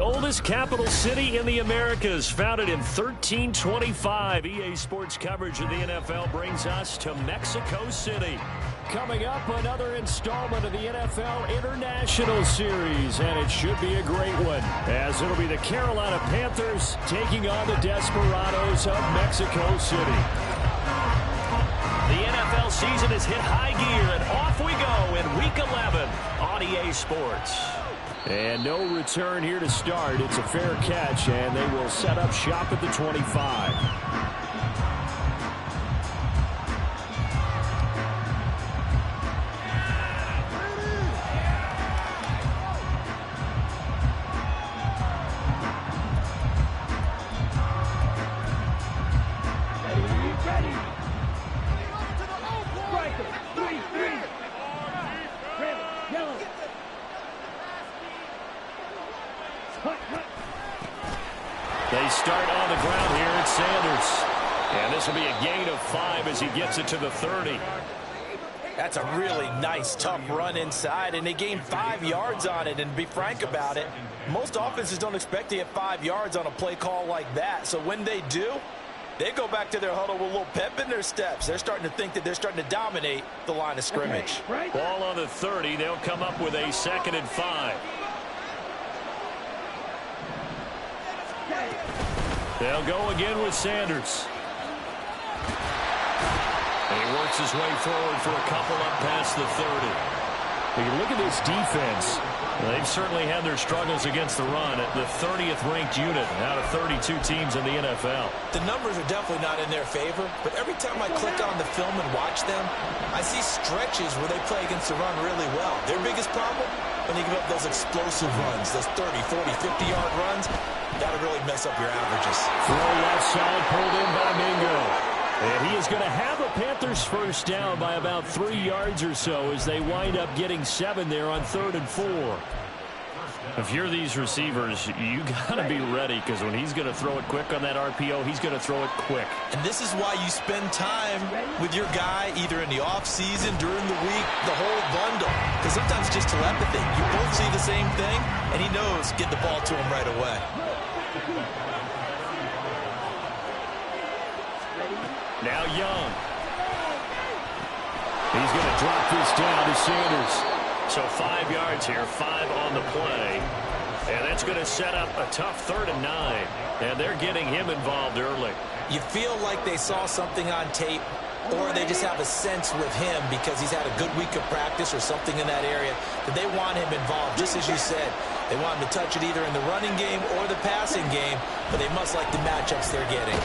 oldest capital city in the Americas, founded in 1325. EA Sports coverage of the NFL brings us to Mexico City. Coming up, another installment of the NFL International Series, and it should be a great one, as it'll be the Carolina Panthers taking on the Desperados of Mexico City. The NFL season has hit high gear, and off we go in Week 11 on EA Sports. And no return here to start. It's a fair catch, and they will set up shop at the 25. They start on the ground here at Sanders. And this will be a gain of 5 as he gets it to the 30. That's a really nice, tough run inside, and they gained 5 yards on it. And to be frank about it, most offenses don't expect to get 5 yards on a play call like that. So when they do, they go back to their huddle with a little pep in their steps. They're starting to think that they're starting to dominate the line of scrimmage. Ball on the 30. They'll come up with a 2nd and 5. They'll go again with Sanders. And he works his way forward for a couple up past the 30. When you look at this defense, they've certainly had their struggles against the run at the 30th ranked unit out of 32 teams in the NFL. The numbers are definitely not in their favor, but every time I click on the film and watch them, I see stretches where they play against the run really well. Their biggest problem, when they give up those explosive runs, those 30, 40, 50-yard runs, that'll really mess up your averages. Throw left side, pulled in by Mingo. And he is going to have a Panthers first down by about 3 yards or so as they wind up getting 7 there on 3rd and 4. If you're these receivers, you got to be ready, because when he's going to throw it quick on that RPO, he's going to throw it quick. And this is why you spend time with your guy either in the offseason, during the week, the whole bundle. Because sometimes it's just telepathy. You both see the same thing, and he knows get the ball to him right away. Now Young. He's going to drop this down to Sanders. So 5 yards here, 5 on the play. And that's going to set up a tough 3rd and 9. And they're getting him involved early. You feel like they saw something on tape, or they just have a sense with him because he's had a good week of practice or something in that area that they want him involved. Just as you said, they want him to touch it either in the running game or the passing game, but they must like the matchups they're getting.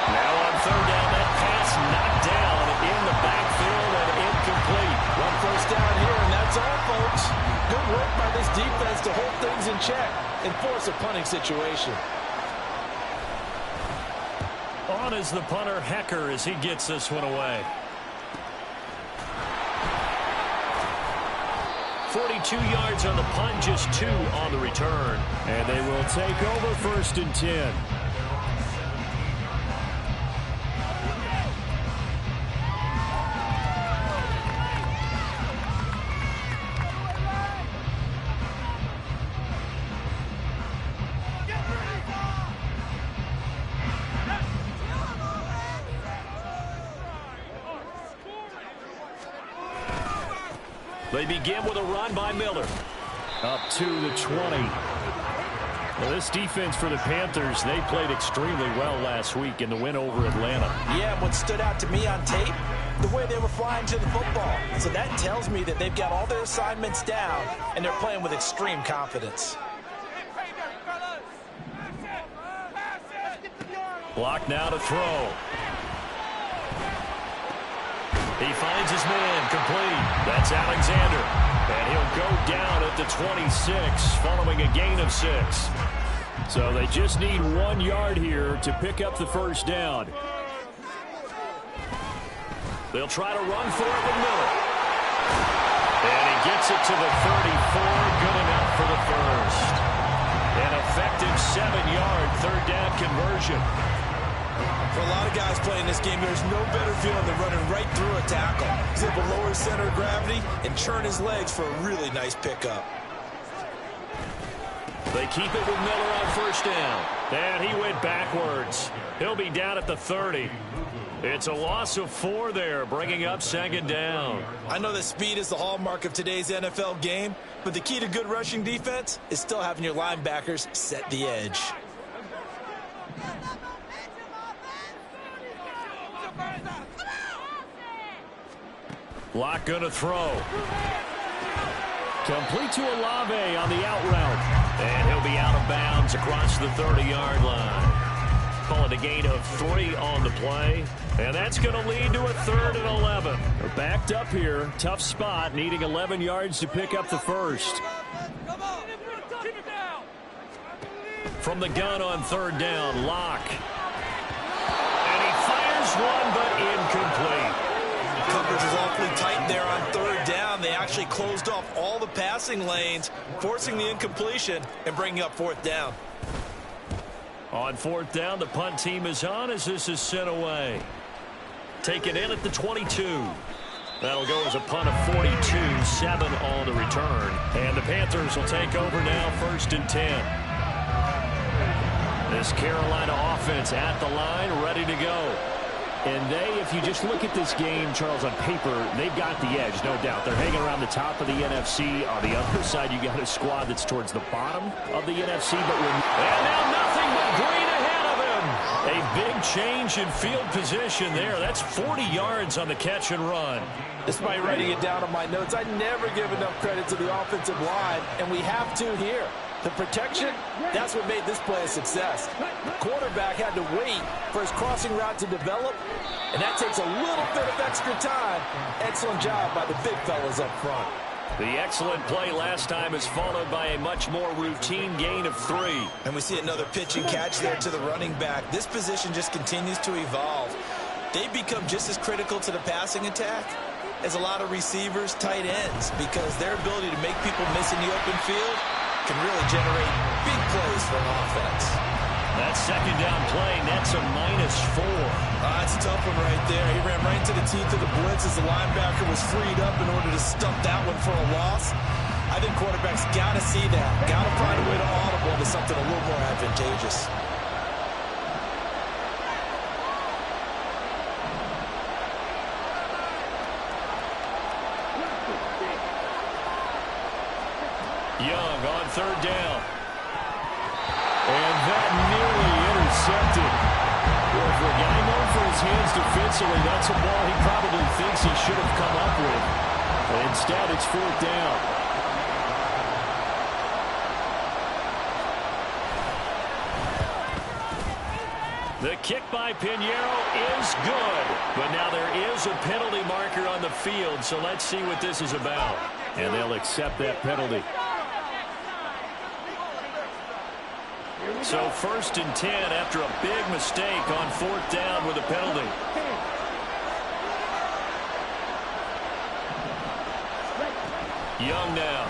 Now on 3rd down, that pass knocked down in the backfield and incomplete. One first down here, and that's all, folks. Good work by this defense to hold things in check and force a punting situation. On is the punter, Hecker, as he gets this one away. 42 yards on the punt, just 2 on the return. And they will take over 1st and 10. They begin with a run by Miller. Up to the 20. Well, this defense for the Panthers, they played extremely well last week in the win over Atlanta. Yeah, what stood out to me on tape, the way they were flying to the football. So that tells me that they've got all their assignments down, and they're playing with extreme confidence. Block now to throw. He finds his man, complete. That's Alexander. And he'll go down at the 26 following a gain of 6. So they just need 1 yard here to pick up the first down. They'll try to run for it with Miller. And he gets it to the 34, good enough for the first. An effective 7-yard 3rd down conversion. For a lot of guys playing this game, there's no better feeling than running right through a tackle. He's able to lower his center of gravity and churn his legs for a really nice pickup. They keep it with Miller on first down. And he went backwards. He'll be down at the 30. It's a loss of 4 there, bringing up second down. I know that speed is the hallmark of today's NFL game, but the key to good rushing defense is still having your linebackers set the edge. Locke going to throw. Complete to Olave on the out route. And he'll be out of bounds across the 30-yard line. Call it a gain of 3 on the play. And that's going to lead to a 3rd and 11. They're backed up here. Tough spot, needing 11 yards to pick up the first. From the gun on 3rd down, Locke. And he fires one, but incomplete. Coverage was awfully tight there on 3rd down. They actually closed off all the passing lanes, forcing the incompletion and bringing up 4th down. On 4th down, the punt team is on as this is sent away. Taken in at the 22. That'll go as a punt of 42, 7 on the return. And the Panthers will take over now, 1st and 10. This Carolina offense at the line, ready to go. And if you just look at this game, Charles, on paper, they've got the edge, no doubt. They're hanging around the top of the NFC. On the other side, you got a squad that's towards the bottom of the NFC. And now nothing but green ahead of him. A big change in field position there. That's 40 yards on the catch and run. Despite writing it down on my notes, I never give enough credit to the offensive line, and we have to here. The protection, that's what made this play a success. The quarterback had to wait for his crossing route to develop, and that takes a little bit of extra time. Excellent job by the big fellas up front. The excellent play last time is followed by a much more routine gain of 3. And we see another pitch and catch there to the running back. This position just continues to evolve. They become just as critical to the passing attack as a lot of receivers, tight ends, because their ability to make people miss in the open field can really generate big plays for an offense. That 2nd down play, that's a -4. That's a tough one right there. He ran right into the teeth of the blitz as the linebacker was freed up in order to stump that one for a loss. I think quarterbacks got to see that. Got to find a way to audible to something a little more advantageous. Young on 3rd down. And that nearly intercepted. Well, for a guy known for his hands defensively, that's a ball he probably thinks he should have come up with. But instead, it's 4th down. The kick by Pinheiro is good. But now there is a penalty marker on the field, so let's see what this is about. And they'll accept that penalty. So 1st and 10 after a big mistake on 4th down with a penalty. Young now.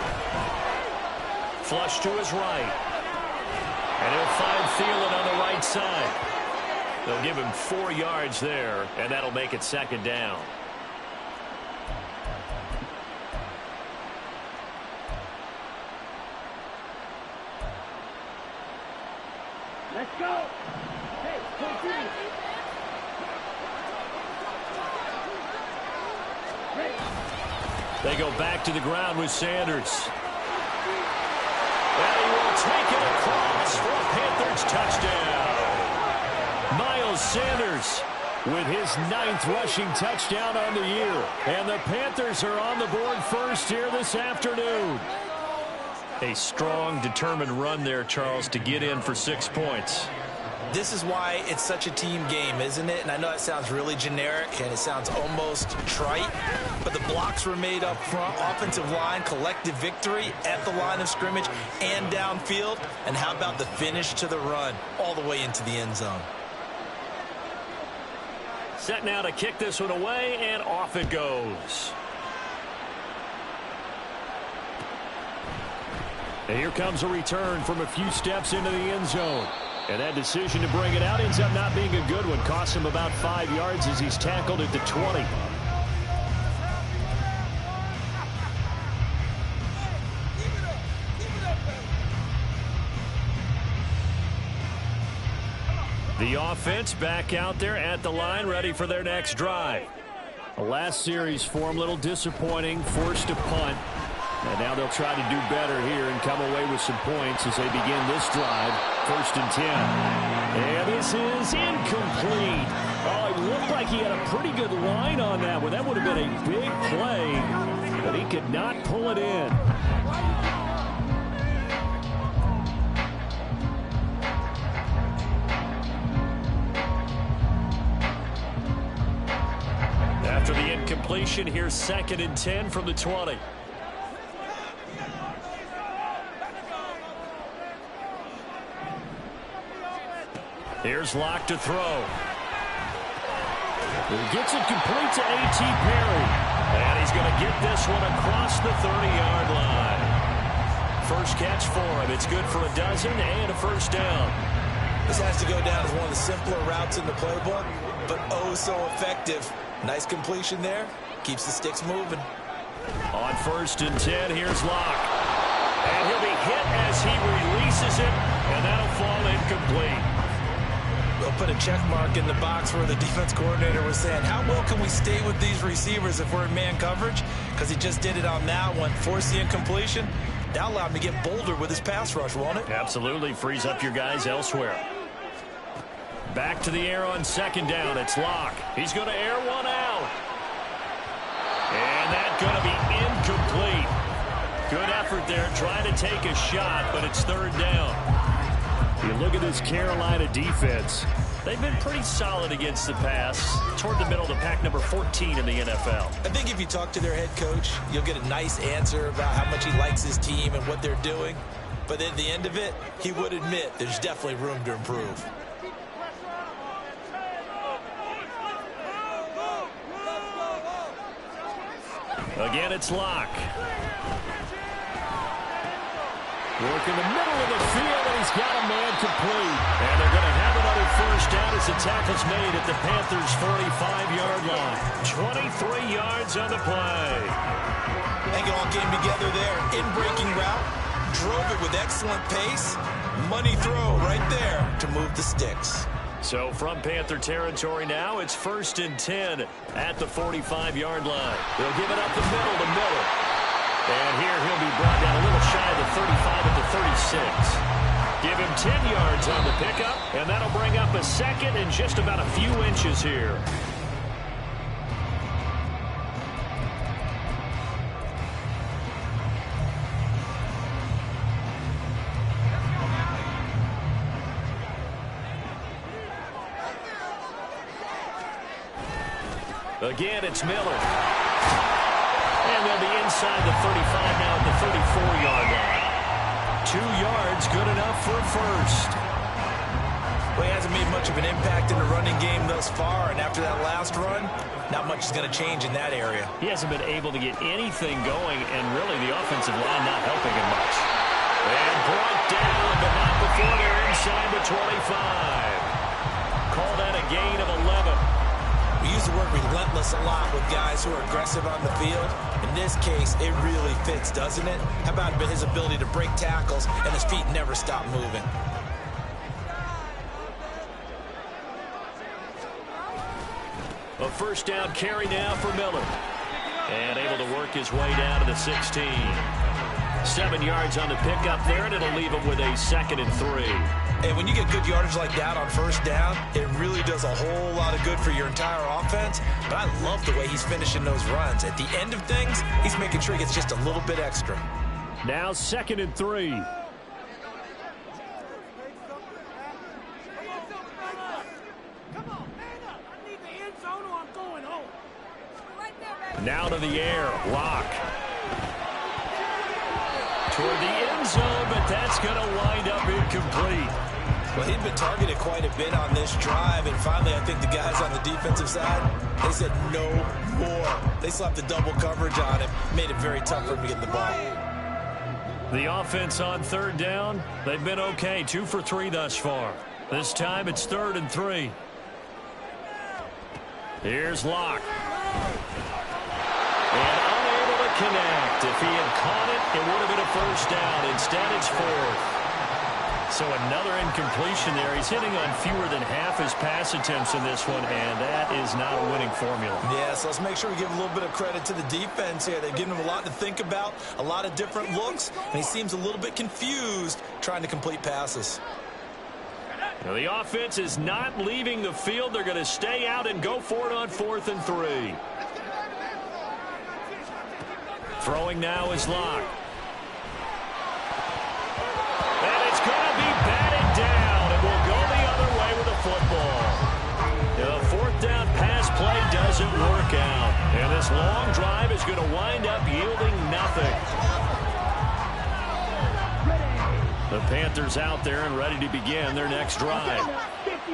Flush to his right. And he'll find Thielen on the right side. They'll give him 4 yards there, and that'll make it 2nd down. Let's go. Hey, They go back to the ground with Sanders. And he will take it across for a Panthers touchdown. Miles Sanders with his 9th rushing touchdown on the year. And the Panthers are on the board first here this afternoon. A strong, determined run there, Charles, to get in for 6 points. This is why it's such a team game, isn't it? And I know it sounds really generic and it sounds almost trite, but the blocks were made up front, offensive line, collective victory at the line of scrimmage and downfield. And how about the finish to the run all the way into the end zone? Set now to kick this one away, and off it goes. And here comes a return from a few steps into the end zone. And that decision to bring it out ends up not being a good one. Costs him about 5 yards as he's tackled at the 20. The offense back out there at the line, ready for their next drive. The last series for them, a little disappointing, forced a punt. And now they'll try to do better here and come away with some points as they begin this drive. 1st and 10. And this is incomplete. Oh, it looked like he had a pretty good line on that one. That would have been a big play, but he could not pull it in. After the incompletion, here's 2nd and 10 from the 20. Here's Locke to throw. He gets it complete to A.T. Perry. And he's going to get this one across the 30-yard line. First catch for him. It's good for a dozen and a first down. This has to go down as one of the simpler routes in the playbook, but oh so effective. Nice completion there. Keeps the sticks moving. On 1st and 10, here's Locke. And he'll be hit as he releases it, and that'll fall incomplete. We'll put a check mark in the box where the defense coordinator was saying, how well can we stay with these receivers if we're in man coverage? Because he just did it on that one. Force the incompletion. That allowed him to get bolder with his pass rush, won't it? Absolutely. Frees up your guys elsewhere. Back to the air on 2nd down. It's Locke. He's going to air one out. And that's going to be incomplete. Good effort there trying to take a shot, but it's 3rd down. You look at this Carolina defense. They've been pretty solid against the pass. Toward the middle of the pack, number 14 in the NFL. I think if you talk to their head coach, you'll get a nice answer about how much he likes his team and what they're doing. But at the end of it, he would admit there's definitely room to improve. Again, it's Locke. Work in the middle of the field, and he's got a man complete. And they're going to have another first down as the tackle's made at the Panthers' 45-yard line. 23 yards on the play. I think it all came together there. In-breaking route, drove it with excellent pace. Money throw right there to move the sticks. So from Panther territory now, it's 1st and 10 at the 45-yard line. They'll give it up the middle. And here he'll be brought down a little shy of the 35 at the 36. Give him 10 yards on the pickup, and that'll bring up a 2nd and just about a few inches here. Again, it's Miller. And they'll be inside the 35 now at the 34-yard line. 2 yards, good enough for a first. Well, he hasn't made much of an impact in the running game thus far, and after that last run, not much is going to change in that area. He hasn't been able to get anything going, and really the offensive line not helping him much. And brought down, but not before they're inside the 25. Call that a gain of 11. We use the word relentless a lot with guys who are aggressive on the field. In this case, it really fits, doesn't it? How about his ability to break tackles and his feet never stop moving? A first down carry now for Miller. And able to work his way down to the 16. 7 yards on the pickup there, and it'll leave him with a 2nd and 3. And when you get good yardage like that on first down, it really does a whole lot of good for your entire offense. But I love the way he's finishing those runs. At the end of things, he's making sure he gets just a little bit extra. Now 2nd and 3. Now to the air, Locke. Toward the end zone, but that's going to wind up incomplete. Well, he'd been targeted quite a bit on this drive, and finally I think the guys on the defensive side, they said no more. They slapped the double coverage on him, made it very tough for him to get the ball. The offense on 3rd down, they've been okay, 2 for 3 thus far. This time it's 3rd and 3. Here's Locke. And unable to connect. If he had caught it, it would have been a first down. Instead, it's 4th. So another incompletion there. He's hitting on fewer than half his pass attempts in this one, and that is not a winning formula. Yeah, so let's make sure we give a little bit of credit to the defense here. They've given him a lot to think about, a lot of different looks, and he seems a little bit confused trying to complete passes. Now the offense is not leaving the field. They're going to stay out and go for it on 4th and 3. Throwing now is Locke. And it's going to be batted down. It will go the other way with the football. The 4th down pass play doesn't work out. And this long drive is going to wind up yielding nothing. The Panthers out there and ready to begin their next drive.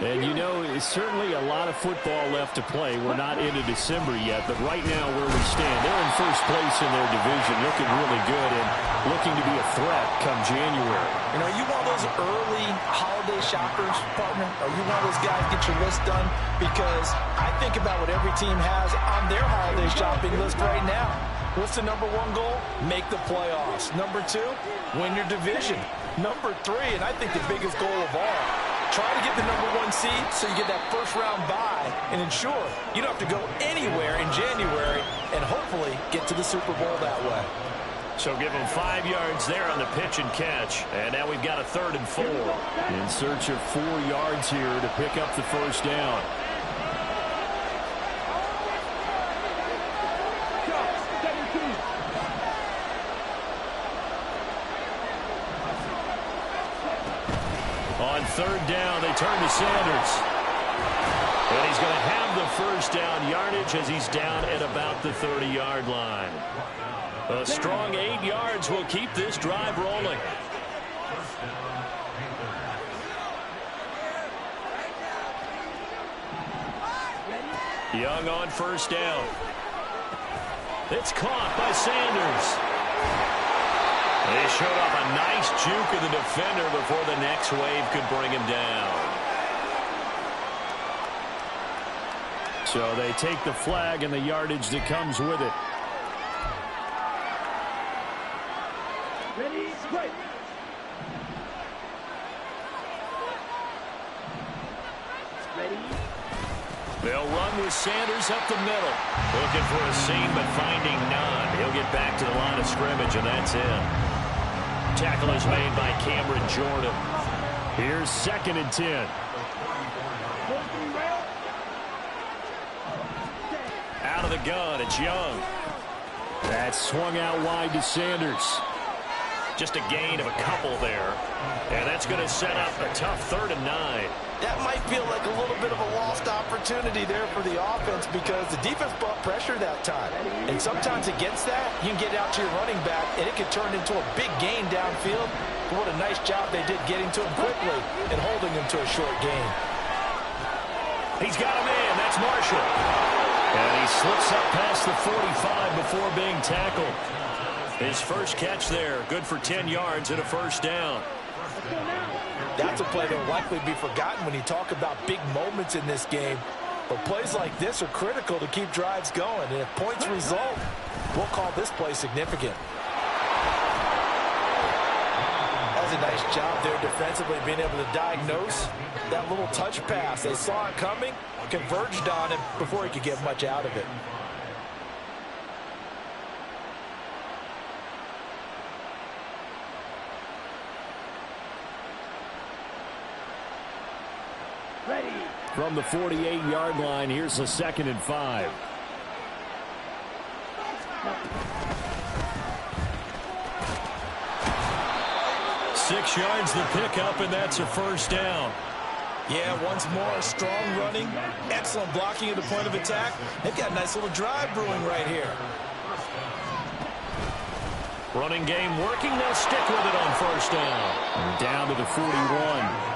And you know, it's certainly a lot of football left to play. We're not into December yet, but right now where we stand, they're in first place in their division, looking really good and looking to be a threat come January. You know, you one of those early holiday shoppers, partner? Are you one of those guys get your list done? Because I think about what every team has on their holiday shopping list right now. What's the number 1 goal? Make the playoffs. Number 2, win your division. Number 3, and I think the biggest goal of all, try to get the number 1 seed so you get that first-round bye and ensure you don't have to go anywhere in January and hopefully get to the Super Bowl that way. So give them 5 yards there on the pitch and catch. And now we've got a 3rd and 4. In search of 4 yards here to pick up the first down. On 3rd down, they turn to Sanders. And he's going to have the first down yardage as he's down at about the 30-yard line. A strong 8 yards will keep this drive rolling. Young on first down. It's caught by Sanders. They showed off a nice juke of the defender before the next wave could bring him down. So they take the flag and the yardage that comes with it. Ready, break. Ready. They'll run with Sanders up the middle. Looking for a seam, but finding none. He'll get back to the line of scrimmage, and that's it. Tackle is made by Cameron Jordan. Here's 2nd and 10. Out of the gun, it's Young. That's swung out wide to Sanders. Just a gain of a couple there. And that's going to set up a tough 3rd and 9. That might feel like a little bit of a lost opportunity there for the offense because the defense brought pressure that time. And sometimes against that, you can get out to your running back, and it can turn into a big gain downfield. But what a nice job they did getting to him quickly and holding him to a short gain. He's got a man. That's Marshall. And he slips up past the 45 before being tackled. His first catch there, good for 10 yards and a first down. That's a play that will likely be forgotten when you talk about big moments in this game. But plays like this are critical to keep drives going. And if points result, we'll call this play significant. That was a nice job there defensively, being able to diagnose that little touch pass. They saw it coming, converged on him before he could get much out of it. Ready. From the 48-yard line, here's the 2nd and 5. Six yards the pickup, and that's a first down. Yeah, once more, strong running, excellent blocking at the point of attack. They've got a nice little drive brewing right here. Running game working. They'll stick with it on first down. And down to the 41.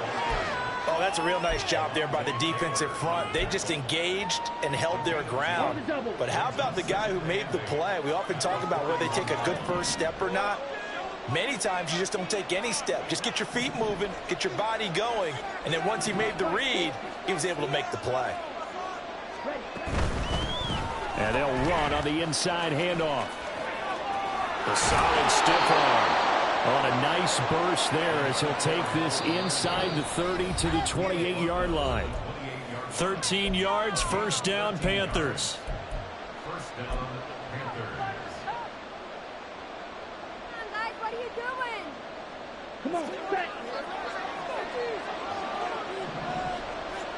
Oh, that's a real nice job there by the defensive front. They just engaged and held their ground. But how about the guy who made the play? We often talk about whether they take a good first step or not. Many times you just don't take any step. Just get your feet moving, get your body going, and then once he made the read, he was able to make the play. And they'll run on the inside handoff. A solid stiff arm. On a nice burst there as he'll take this inside the 30 to the 28-yard line. 13 yards, first down, Panthers. First down, Panthers. Come on, guys, what are you doing? Come on, set.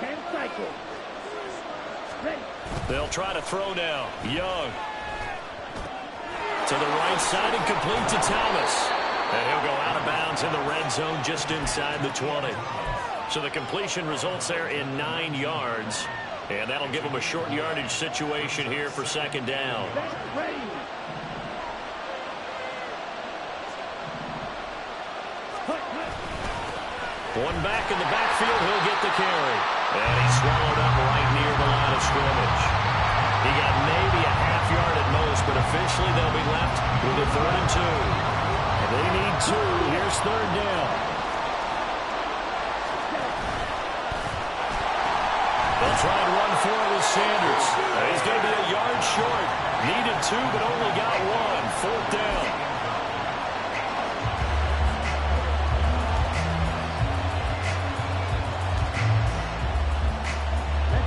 10 cycles. Ready. They'll try to throw now. Young. To the right side and complete to Thomas. And he'll go out of bounds in the red zone just inside the 20. So the completion results there in 9 yards. And that'll give them a short yardage situation here for second down. Ready. One back in the backfield, he'll get the carry. And he's swallowed up right near the line of scrimmage. He got maybe a half yard at most, but officially they'll be left with a 3rd and 2. And they need 2. Here's 3rd down. They'll try and run for it with Sanders. He's going to be a yard short. Needed 2, but only got 1. 4th down.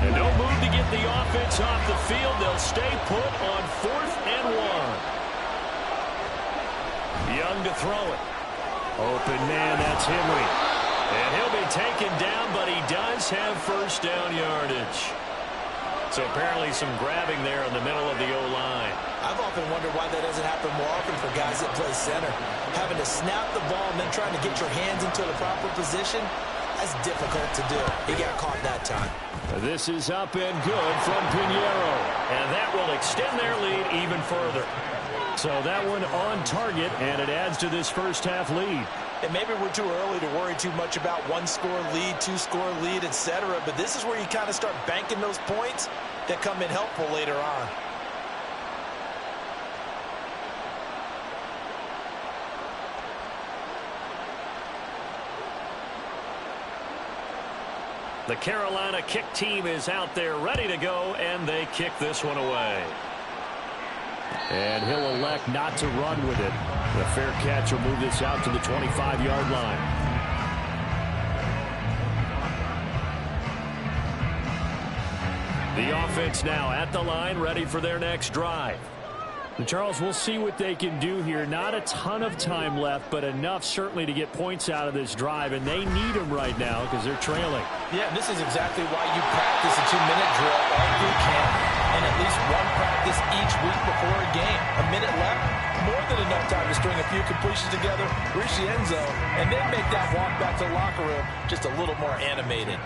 And no move to get the offense off the field. They'll stay put on 4th and 1. Young to throw it. Open man, that's Henry. And he'll be taken down, but he does have first down yardage. So apparently some grabbing there in the middle of the O-line. I've often wondered why that doesn't happen more often for guys that play center. Having to snap the ball and then trying to get your hands into the proper position, that's difficult to do. He got caught that time. This is up and good from Pinheiro. And that will extend their lead even further. So that one on target, and it adds to this first half lead. And maybe we're too early to worry too much about 1-score lead, 2-score lead, etc. But this is where you kind of start banking those points that come in helpful later on. The Carolina kick team is out there ready to go, and they kick this one away. And he'll elect not to run with it. The fair catch will move this out to the 25-yard line. The offense now at the line, ready for their next drive. And Charles, we'll see what they can do here. Not a ton of time left, but enough certainly to get points out of this drive, and they need them right now because they're trailing. Yeah, and this is exactly why you practice a 2-minute drill all through camp, and at least one practice each week before a game. A minute left, more than enough time to string a few completions together, reach the end zone, and then make that walk back to the locker room just a little more animated.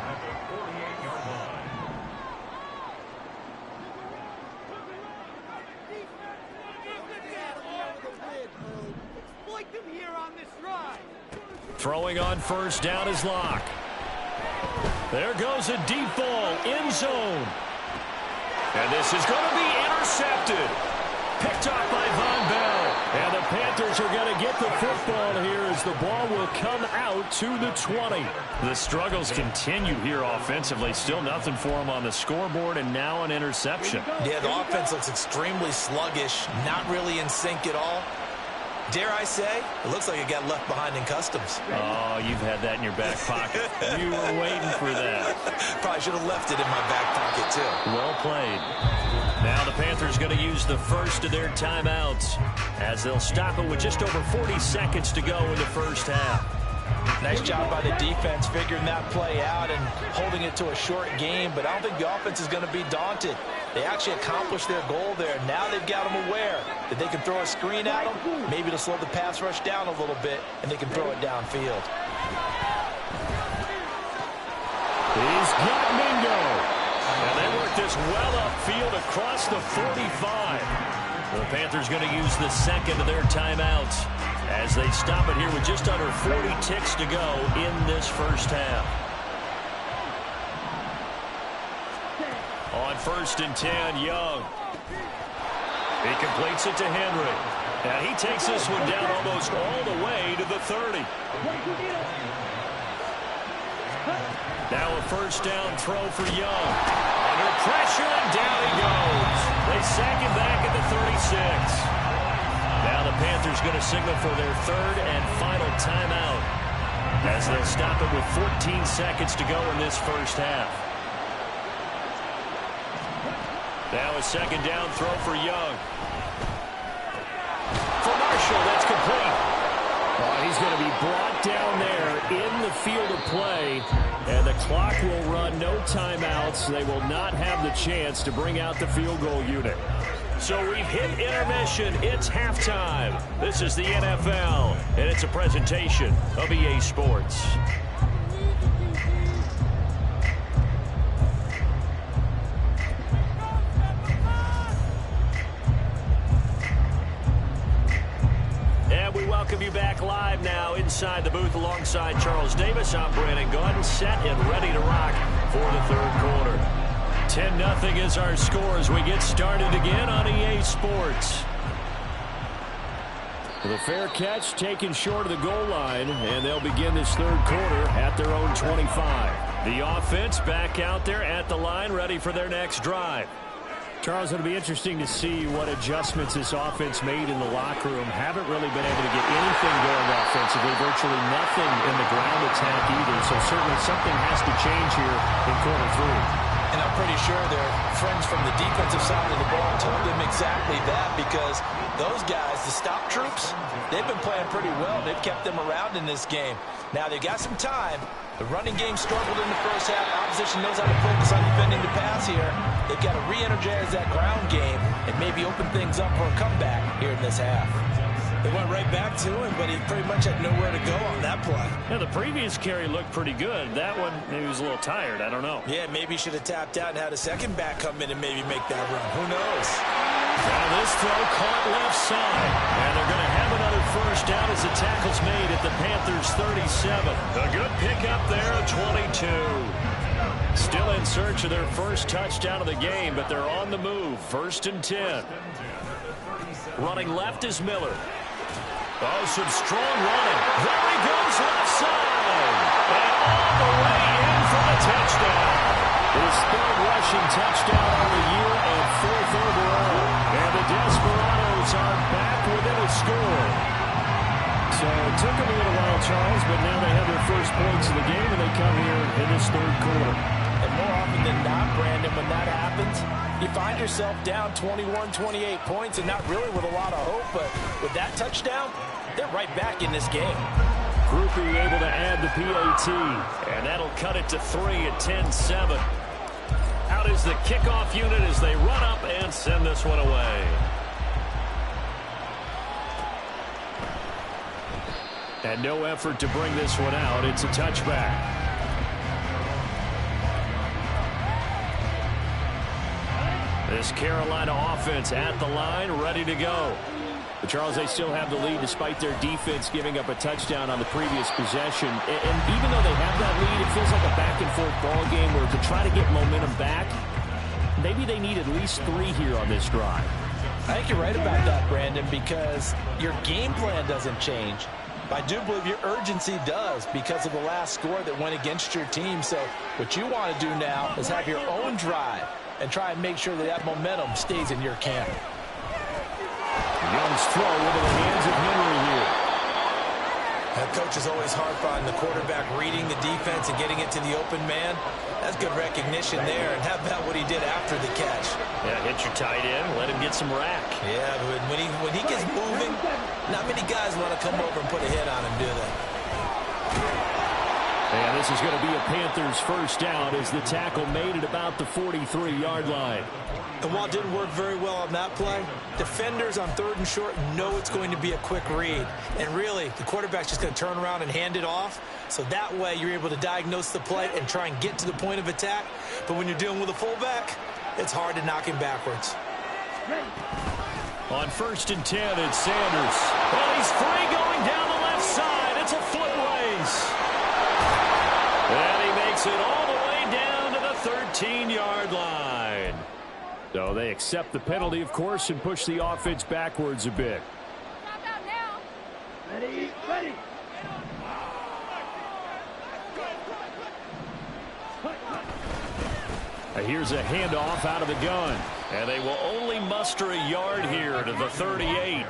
Throwing on first down is Locke. There goes a deep ball, end zone. And this is going to be intercepted. Picked off by Von Bell. And the Panthers are going to get the football here as the ball will come out to the 20. The struggles continue here offensively. Still nothing for them on the scoreboard, and now an interception. Yeah, the offense looks extremely sluggish, not really in sync at all. Dare I say, it looks like it got left behind in customs. Oh, you've had that in your back pocket. You were waiting for that. Probably should have left it in my back pocket, too. Well played. Now the Panthers going to use the first of their timeouts as they'll stop it with just over 40 seconds to go in the first half. Nice job by the defense figuring that play out and holding it to a short game, but I don't think the offense is going to be daunted. They actually accomplished their goal there. Now they've got them aware that they can throw a screen at them, maybe to slow the pass rush down a little bit, and they can throw it downfield. He's got Mingo. And they work this well upfield across the 45. The Panthers going to use the second of their timeouts as they stop it here with just under 40 ticks to go in this first half. On 1st and 10, Young. He completes it to Henry. And he takes this one down almost all the way to the 30. Now a first down throw for Young. Under pressure, and down he goes. They sack him back at the 36. Now the Panthers going to signal for their third and final timeout, as they'll stop it with 14 seconds to go in this first half. Now a second down throw for Young. For Marshall, that's complete. He's going to be brought down there in the field of play, and the clock will run, no timeouts. They will not have the chance to bring out the field goal unit. So we've hit intermission. It's halftime. This is the NFL, and it's a presentation of EA Sports. And we welcome you back live now inside the booth alongside Charles Davis. I'm Brandon Gordon, set and ready to rock for the third quarter. 10-0 is our score as we get started again on EA Sports. The fair catch taken short of the goal line, and they'll begin this third quarter at their own 25. The offense back out there at the line, ready for their next drive. Charles, it'll be interesting to see what adjustments this offense made in the locker room. Haven't really been able to get anything going offensively, virtually nothing in the ground attack either, so certainly something has to change here in quarter three. And I'm pretty sure their friends from the defensive side of the ball told them exactly that, because those guys, the stop troops, they've been playing pretty well. They've kept them around in this game. Now they've got some time. The running game struggled in the first half. Opposition knows how to focus on defending the pass here. They've got to re-energize that ground game and maybe open things up for a comeback here in this half. They went right back to him, but he pretty much had nowhere to go on that play. Yeah, the previous carry looked pretty good. That one, maybe he was a little tired. I don't know. Yeah, maybe he should have tapped out and had a second back come in and maybe make that run. Who knows? Now this throw caught left side. And they're going to have another first down as the tackle's made at the Panthers' 37. A good pickup there at 22. Still in search of their first touchdown of the game, but they're on the move. 1st and 10. Running left is Miller. Oh, some strong running. There he goes left side. And all the way in for the touchdown. His third rushing touchdown on the year and 4th overall. And the Desperados are back within a score. So it took them a little while, Charles, but now they have their first points of the game, and they come here in this third quarter. And more often than not, Brandon, when that happens, you find yourself down 21, 28 points and not really with a lot of hope, but with that touchdown, they're right back in this game. Groupie able to add the PAT, and that'll cut it to 3 at 10-7. Out is the kickoff unit as they run up and send this one away. And no effort to bring this one out. It's a touchback. This Carolina offense at the line, ready to go. But Charles, they still have the lead despite their defense giving up a touchdown on the previous possession. And even though they have that lead, it feels like a back-and-forth ball game where to try to get momentum back, maybe they need at least 3 here on this drive. I think you're right about that, Brandon, because your game plan doesn't change. I do believe your urgency does because of the last score that went against your team. So what you want to do now is have your own drive and try and make sure that that momentum stays in your camp. Young's throw into the hands of Henry here. That coach is always hard finding the quarterback reading the defense and getting it to the open man. That's good recognition there. And how about what he did after the catch? Yeah, hit your tight end, let him get some rack. Yeah, but when he gets moving, not many guys want to come over and put a hit on him, do they? And this is going to be a Panthers first down as the tackle made at about the 43-yard line. And while it didn't work very well on that play, defenders on 3rd and short know it's going to be a quick read. And really, the quarterback's just going to turn around and hand it off. So that way, you're able to diagnose the play and try and get to the point of attack. But when you're dealing with a fullback, it's hard to knock him backwards. On 1st and 10, it's Sanders. Well, he's free going down the left side. It's a foot race. And he makes it all the way down to the 13-yard line. So they accept the penalty, of course, and push the offense backwards a bit. Stop out now. Ready, ready. Here's a handoff out of the gun. And they will only muster a yard here to the 38.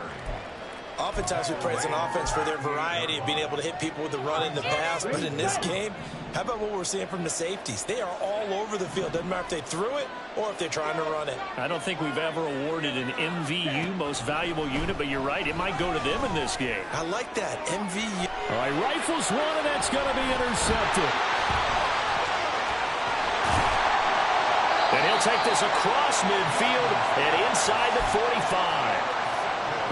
Oftentimes we praise an offense for their variety of being able to hit people with the run and the pass, but in this game, how about what we're seeing from the safeties? They are all over the field. Doesn't matter if they threw it or if they're trying to run it. I don't think we've ever awarded an MVU, most valuable unit, but you're right, it might go to them in this game. I like that, MVU. All right, rifles one, and that's going to be intercepted. And he'll take this across midfield and inside the 45.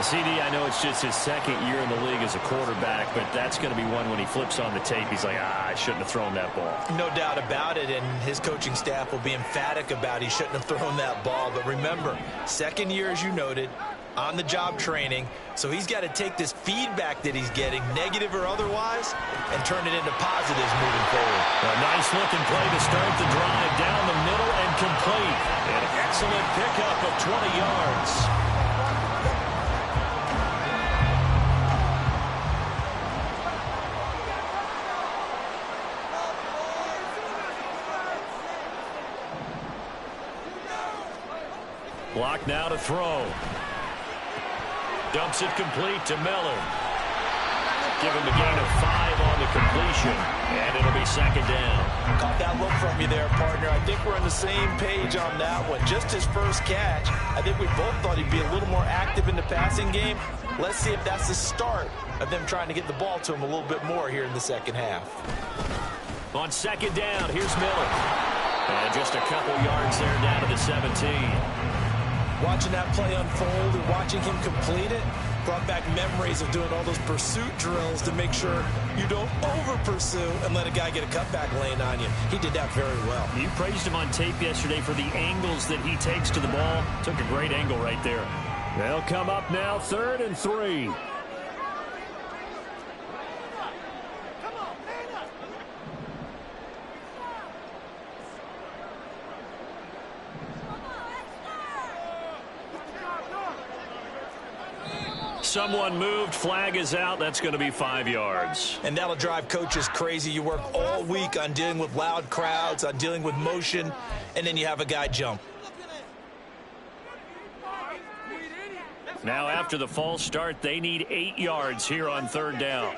CD, I know it's just his second year in the league as a quarterback, but that's going to be one when he flips on the tape. He's like, I shouldn't have thrown that ball. No doubt about it, and his coaching staff will be emphatic about he shouldn't have thrown that ball. But remember, second year, as you noted, on-the-job training, so he's got to take this feedback that he's getting, negative or otherwise, and turn it into positives moving forward. A nice-looking play to start the drive down the middle and complete. An excellent pickup of 20 yards. Block now to throw. Dumps it complete to Miller. Give him a gain of 5 on the completion, and it'll be second down. Caught that look from you there, partner. I think we're on the same page on that one. Just his first catch. I think we both thought he'd be a little more active in the passing game. Let's see if that's the start of them trying to get the ball to him a little bit more here in the second half. On second down, here's Miller. And just a couple yards there down to the 17. Watching that play unfold and watching him complete it brought back memories of doing all those pursuit drills to make sure you don't over-pursue and let a guy get a cutback lane on you. He did that very well. You praised him on tape yesterday for the angles that he takes to the ball. Took a great angle right there. They'll come up now, 3rd and 3. Someone moved. Flag is out. That's going to be 5 yards. And that'll drive coaches crazy. You work all week on dealing with loud crowds, on dealing with motion, and then you have a guy jump. Now after the false start, they need 8 yards here on 3rd down.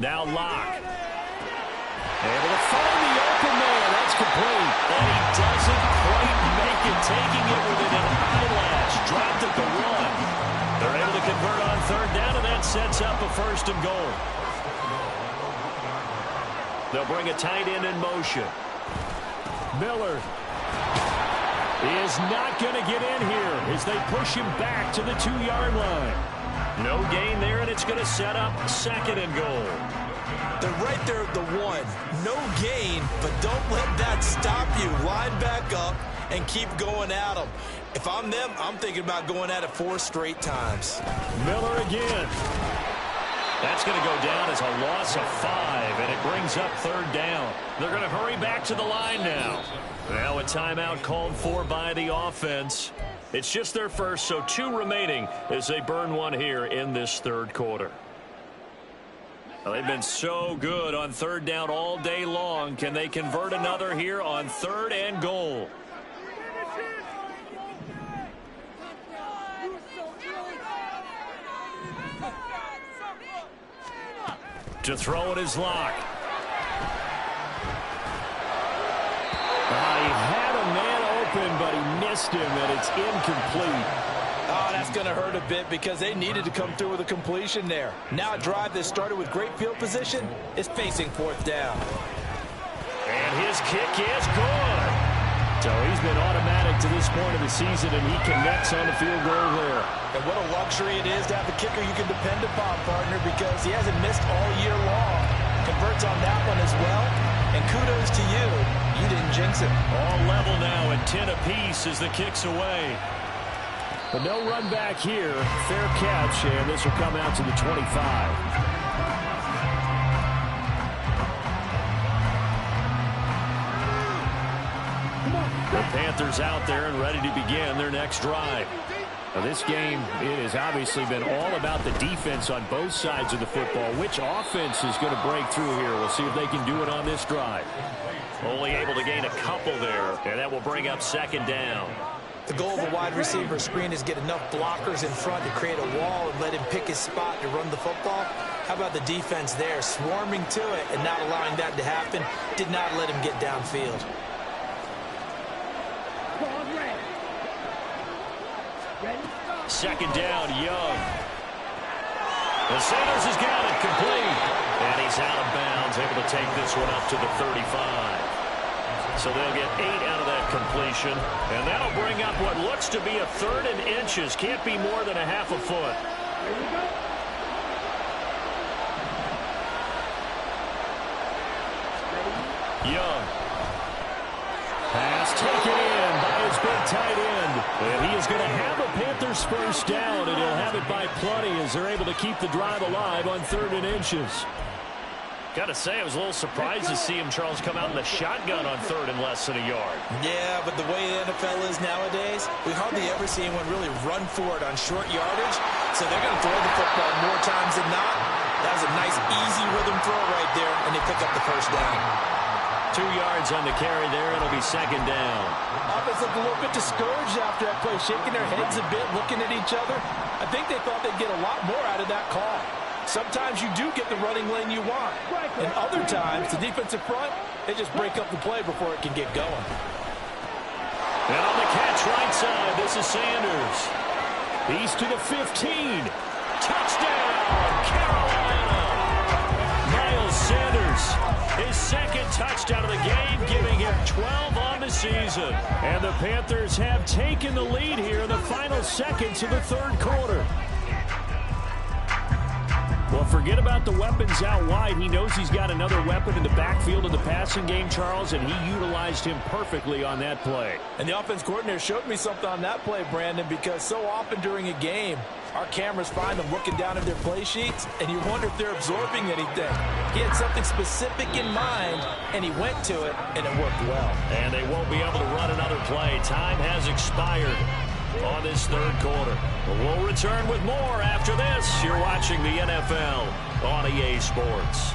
Now Locke. Able to find the open man. That's complete. And he doesn't quite make it, taking it within an eyelash. Dropped at the 1. They're able to convert on 3rd down, and that sets up a 1st and goal. They'll bring a tight end in motion. Miller is not going to get in here as they push him back to the 2-yard line. No gain there, and it's going to set up 2nd and goal. They're right there at the 1. No gain, but don't let that stop you. Line back up and keep going at them. If I'm them, I'm thinking about going at it 4 straight times. Miller again. That's going to go down as a loss of 5, and it brings up 3rd down. They're going to hurry back to the line now. Now a timeout called for by the offense. It's just their first, so 2 remaining as they burn 1 here in this 3rd quarter. Well, they've been so good on 3rd down all day long. Can they convert another here on 3rd and goal? To throw it is Locke. He had a man open, but he missed him, and it's incomplete. Oh, that's going to hurt a bit because they needed to come through with a completion there. Now a drive that started with great field position is facing 4th down. And his kick is good. So he's been automatic to this point of the season, and he connects on the field goal there. And what a luxury it is to have a kicker you can depend upon, partner, because he hasn't missed all year long. Converts on that one as well. And kudos to you. You didn't jinx it. All level now at 10 apiece as the kick's away. But no run back here. Fair catch, and this will come out to the 25. The Panthers out there and ready to begin their next drive. Now this game, it has obviously been all about the defense on both sides of the football. Which offense is going to break through here? We'll see if they can do it on this drive. Only able to gain a couple there, and that will bring up 2nd down. The goal of a wide receiver screen is get enough blockers in front to create a wall and let him pick his spot to run the football. How about the defense there, swarming to it and not allowing that to happen? Did not let him get downfield. Second down, Young. And Sanders has got it complete. And he's out of bounds, able to take this one up to the 35. So they'll get 8 out of that completion. And that'll bring up what looks to be a 3rd and inches. Can't be more than a half a foot. Here we go. Young. Pass taken in by his big tight end. And he is going to have a Panthers first down, and he'll have it by plenty as they're able to keep the drive alive on 3rd and inches. Got to say, I was a little surprised to see him, Charles, come out in the shotgun on 3rd and less than a yard. Yeah, but the way the NFL is nowadays, we hardly ever see anyone really run for it on short yardage. So they're going to throw the football more times than not. That was a nice, easy rhythm throw right there, and they pick up the first down. 2 yards on the carry there. It'll be 2nd down. Offense looked a little bit discouraged after that play, shaking their heads a bit, looking at each other. I think they thought they'd get a lot more out of that call. Sometimes you do get the running lane you want. And other times, the defensive front, they just break up the play before it can get going. And on the catch right side, this is Sanders. He's to the 15. Touchdown, Carolina. Miles Sanders, his 2nd touchdown of the game, giving him 12 on the season. And the Panthers have taken the lead here in the final seconds of the 3rd quarter. Well, forget about the weapons out wide. He knows he's got another weapon in the backfield of the passing game, Charles, and he utilized him perfectly on that play. And the offense coordinator showed me something on that play, Brandon, because so often during a game, our cameras find them looking down at their play sheets, and you wonder if they're absorbing anything. He had something specific in mind, and he went to it, and it worked well. And they won't be able to run another play. Time has expired on this 3rd quarter. We'll return with more after this. You're watching the NFL on EA Sports.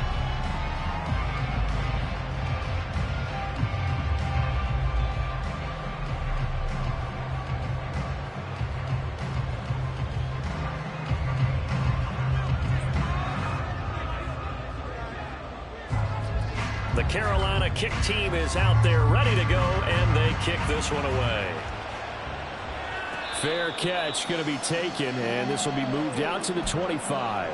The Carolina kick team is out there ready to go, and they kick this one away. Fair catch going to be taken, and this will be moved out to the 25.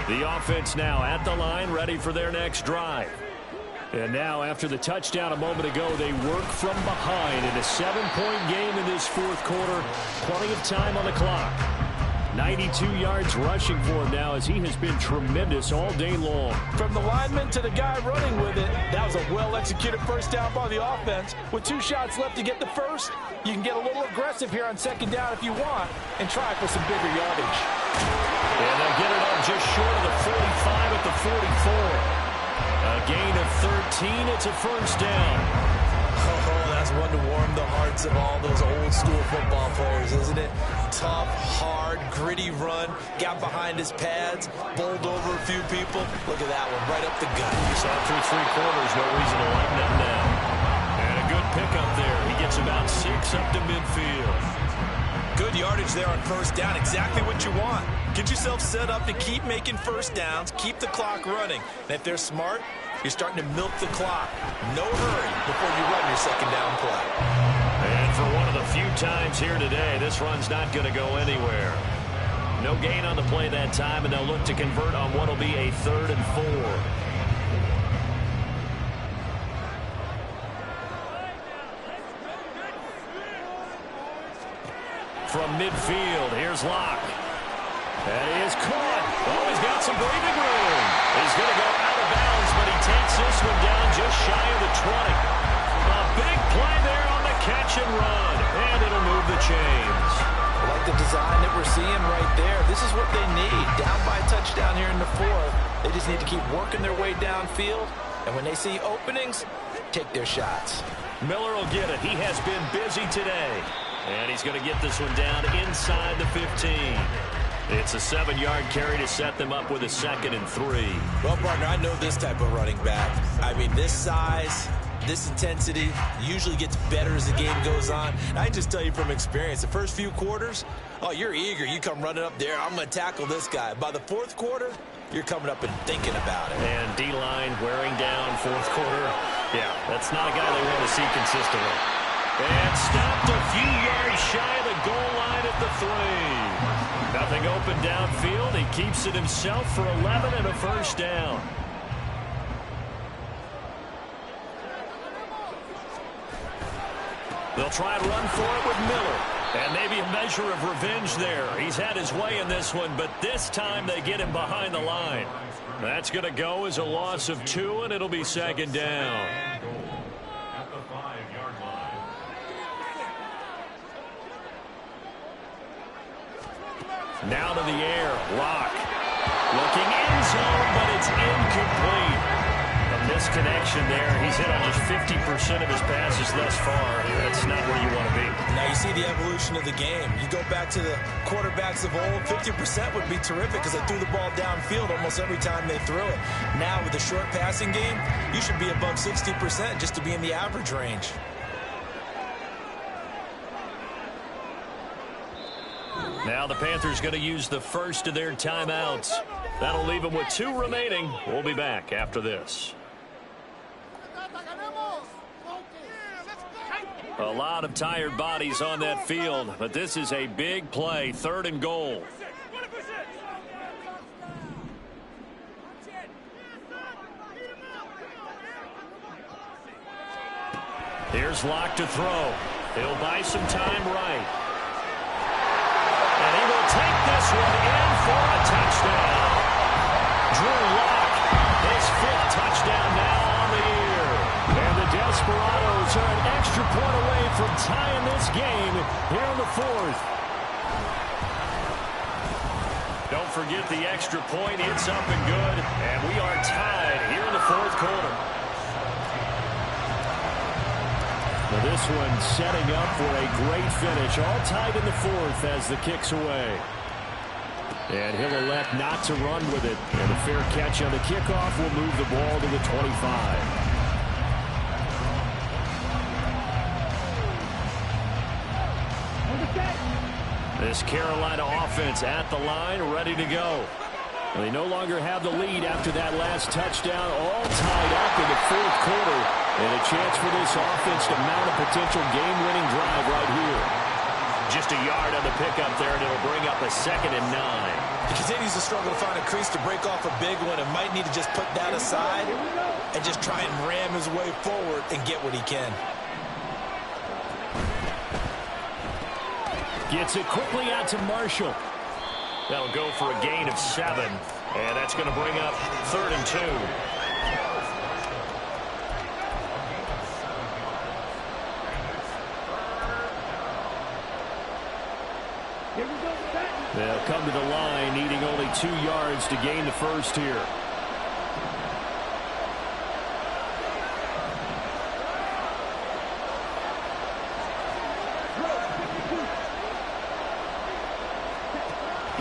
The offense now at the line, ready for their next drive. And now, after the touchdown a moment ago, they work from behind in a 7-point game in this 4th quarter. Plenty of time on the clock. 92 yards rushing for him now, as he has been tremendous all day long. From the lineman to the guy running with it, that was a well-executed first down by the offense. With 2 shots left to get the first, you can get a little aggressive here on 2nd down if you want and try for some bigger yardage. And they'll get it up just short of the 45 at the 44. A gain of 13. It's a first down. Oh, that's one to warm the hearts of all those old-school football players, isn't it? Tough, hard, gritty run. Got behind his pads, bowled over a few people. Look at that one, right up the gut. You saw it through 3 quarters. No reason to lighten that down. And a good pickup there. He gets about 6 up to midfield. Good yardage there on first down. Exactly what you want. Get yourself set up to keep making first downs, keep the clock running. And if they're smart, you're starting to milk the clock. No hurry before you run your 2nd down play. And for one of the few times here today, this run's not going to go anywhere. No gain on the play that time, and they'll look to convert on what will be a 3rd and 4. From midfield, here's Locke. And he is caught. Oh, he's got some breathing room. He's going to go out of bounds, but he takes this one down just shy of the 20. A big play there on the catch and run, and it'll move the chains. I like the design that we're seeing right there. This is what they need. Down by a touchdown here in the 4th. They just need to keep working their way downfield, and when they see openings, take their shots. Miller will get it. He has been busy today. And he's going to get this one down inside the 15. It's a 7-yard carry to set them up with a 2nd and 3. Well, partner, I know this type of running back. I mean, this size, this intensity usually gets better as the game goes on. And I just tell you from experience, the first few quarters, oh, you're eager. You come running up there. I'm going to tackle this guy. By the 4th quarter, you're coming up and thinking about it. And D-line wearing down 4th quarter. Yeah, that's not a guy they want to see consistently. And stopped a few yards shy of the goal line at the 3. Nothing open downfield. He keeps it himself for 11 and a first down. They'll try and run for it with Miller. And maybe a measure of revenge there. He's had his way in this one, but this time they get him behind the line. That's going to go as a loss of 2, and it'll be 2nd down. At the 5-yard line. Now to the air. Lock. Looking end zone, but it's incomplete. A misconnection there. He's hit on just 50% of his passes thus far. That's not where you want to be. Now you see the evolution of the game. You go back to the quarterbacks of old, 50% would be terrific because they threw the ball downfield almost every time they threw it. Now with the short passing game, you should be above 60% just to be in the average range. Now the Panthers going to use the first of their timeouts. That'll leave them with 2 remaining. We'll be back after this. A lot of tired bodies on that field, but this is a big play, 3rd and goal. Here's Locke to throw. He'll buy some time right. And he will take this one in for a touchdown. Drew Lock, his 5th touchdown now on the year. And the Desperados are an extra point away from tying this game here in the 4th. Don't forget the extra point. It's up and good. And we are tied here in the 4th quarter. Well, this one setting up for a great finish. All tied in the 4th as the kick's away. And he'll elect not to run with it. And a fair catch on the kickoff will move the ball to the 25. This Carolina offense at the line, ready to go. They no longer have the lead after that last touchdown, all tied up in the 4th quarter. And a chance for this offense to mount a potential game-winning drive right here. Just a yard on the pickup there, and it'll bring up a 2nd and 9. He continues to struggle to find a crease to break off a big one and might need to just put that aside and just try and ram his way forward and get what he can. Gets it quickly out to Marshall. That'll go for a gain of 7. And that's going to bring up 3rd and 2. They'll come to the line, needing only 2 yards to gain the first here.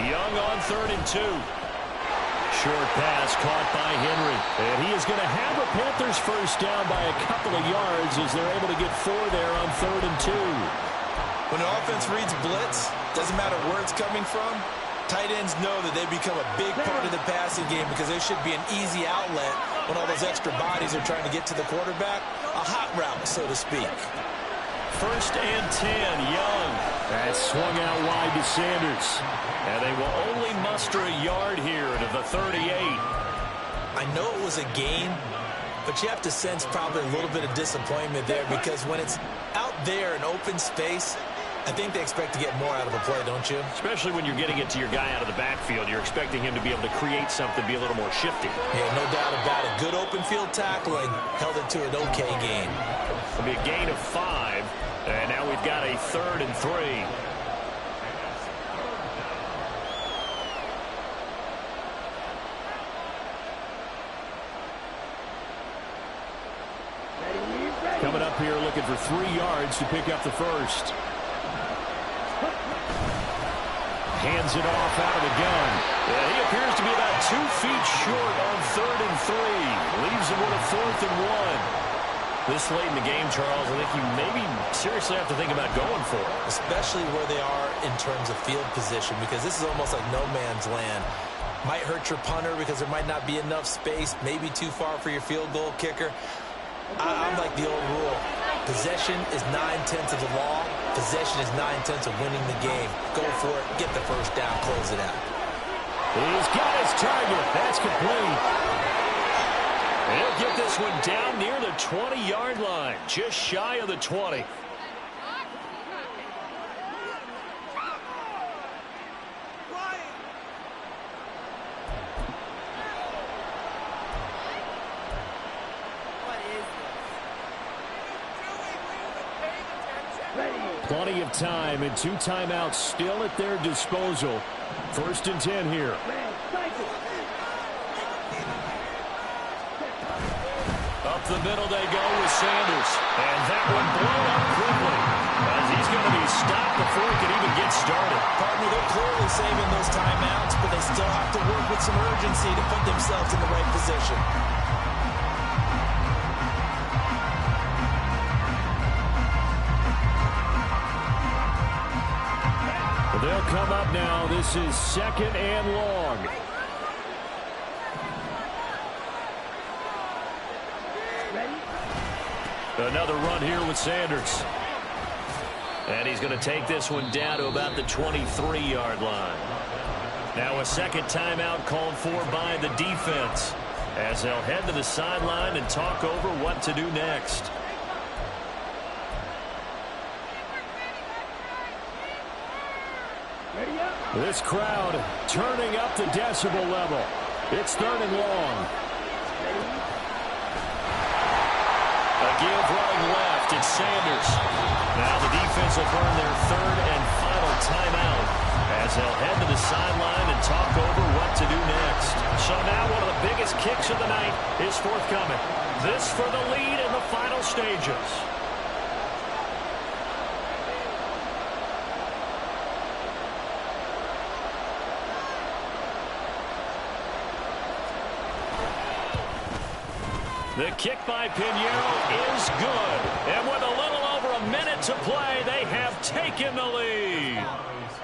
Young on 3rd and 2. Short pass caught by Henry. And he is going to have a Panthers first down by a couple of yards as they're able to get 4 there on 3rd and 2. When an offense reads blitz, doesn't matter where it's coming from, tight ends know that they become a big part of the passing game because they should be an easy outlet when all those extra bodies are trying to get to the quarterback. A hot route, so to speak. 1st and 10, Young. That's swung out wide to Sanders. And they will only muster a yard here to the 38. I know it was a gain, but you have to sense probably a little bit of disappointment there because when it's out there in open space, I think they expect to get more out of a play, don't you? Especially when you're getting it to your guy out of the backfield. You're expecting him to be able to create something, be a little more shifty. Yeah, no doubt about it. Good open field tackling held it to an okay gain. It'll be a gain of 5, and now we've got a 3rd and 3. Coming up up here looking for 3 yards to pick up the first. Hands it off out of the gun. Yeah, he appears to be about 2 feet short on 3rd and 3. Leaves him with a 4th and 1. This late in the game, Charles, I think you maybe seriously have to think about going for it. Especially where they are in terms of field position, because this is almost like no man's land. Might hurt your punter because there might not be enough space, maybe too far for your field goal kicker. I'm like the old rule. Possession is 9/10 of the law. Possession is 9/10 of winning the game. Go for it. Get the first down. Close it out. He's got his target. That's complete. He'll get this one down near the 20-yard line. Just shy of the 20. Plenty of time and 2 timeouts still at their disposal. 1st and 10 here. Up the middle they go with Sanders. And that one blown up quickly, as he's going to be stopped before he can even get started. Partner, they're clearly saving those timeouts, but they still have to work with some urgency to put themselves in the right position. They'll come up now. This is 2nd and long. Another run here with Sanders. And he's going to take this one down to about the 23-yard line. Now a second timeout called for by the defense, as they'll head to the sideline and talk over what to do next. This crowd turning up the decibel level. It's 3rd and long. A give running left. It's Sanders. Now the defense will burn their 3rd and final timeout, as they'll head to the sideline and talk over what to do next. So now one of the biggest kicks of the night is forthcoming. This for the lead in the final stages. The kick by Pinheiro is good. And with a little over a minute to play, they have taken the lead.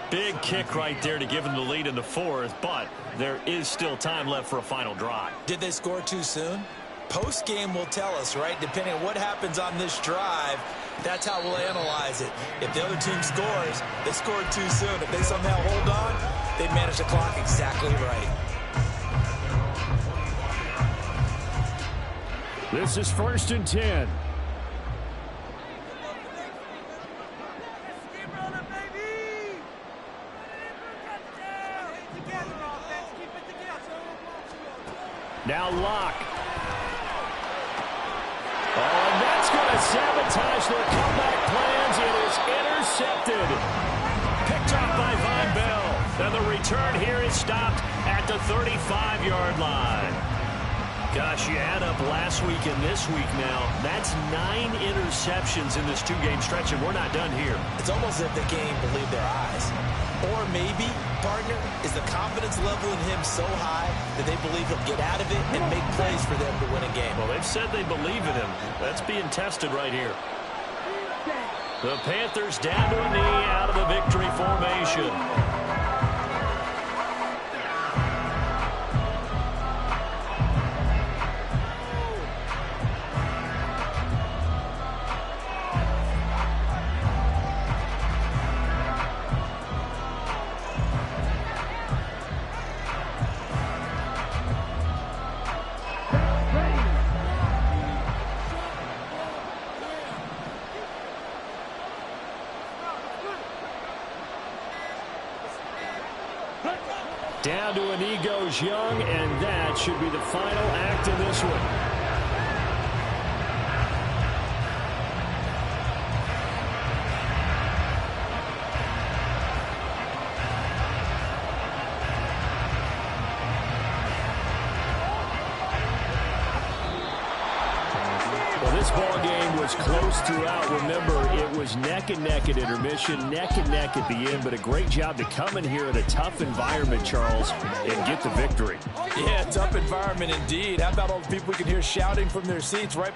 Big kick right there to give them the lead in the 4th, but there is still time left for a final drive. Did they score too soon? Post-game will tell us, right? Depending on what happens on this drive, that's how we'll analyze it. If the other team scores, they scored too soon. If they somehow hold on, they manage the clock exactly right. This is 1st and 10. Now Locke. Oh, and that's going to sabotage their comeback plans. It is intercepted. Picked up by Von Bell. And the return here is stopped at the 35-yard line. Gosh, you add up last week and this week now. That's 9 interceptions in this 2-game stretch, and we're not done here. It's almost as if the game believed their eyes. Or maybe, partner, is the confidence level in him so high that they believe he'll get out of it and make plays for them to win a game. Well, they've said they believe in him. That's being tested right here. The Panthers down to a knee out of the victory formation. Down to an knee goes Young, and that should be the final act in this one. This ball game was close throughout. Remember, it was neck and neck at intermission, neck and neck at the end, but a great job to come in here in a tough environment, Charles, and get the victory. Yeah, tough environment indeed. How about all the people we can hear shouting from their seats right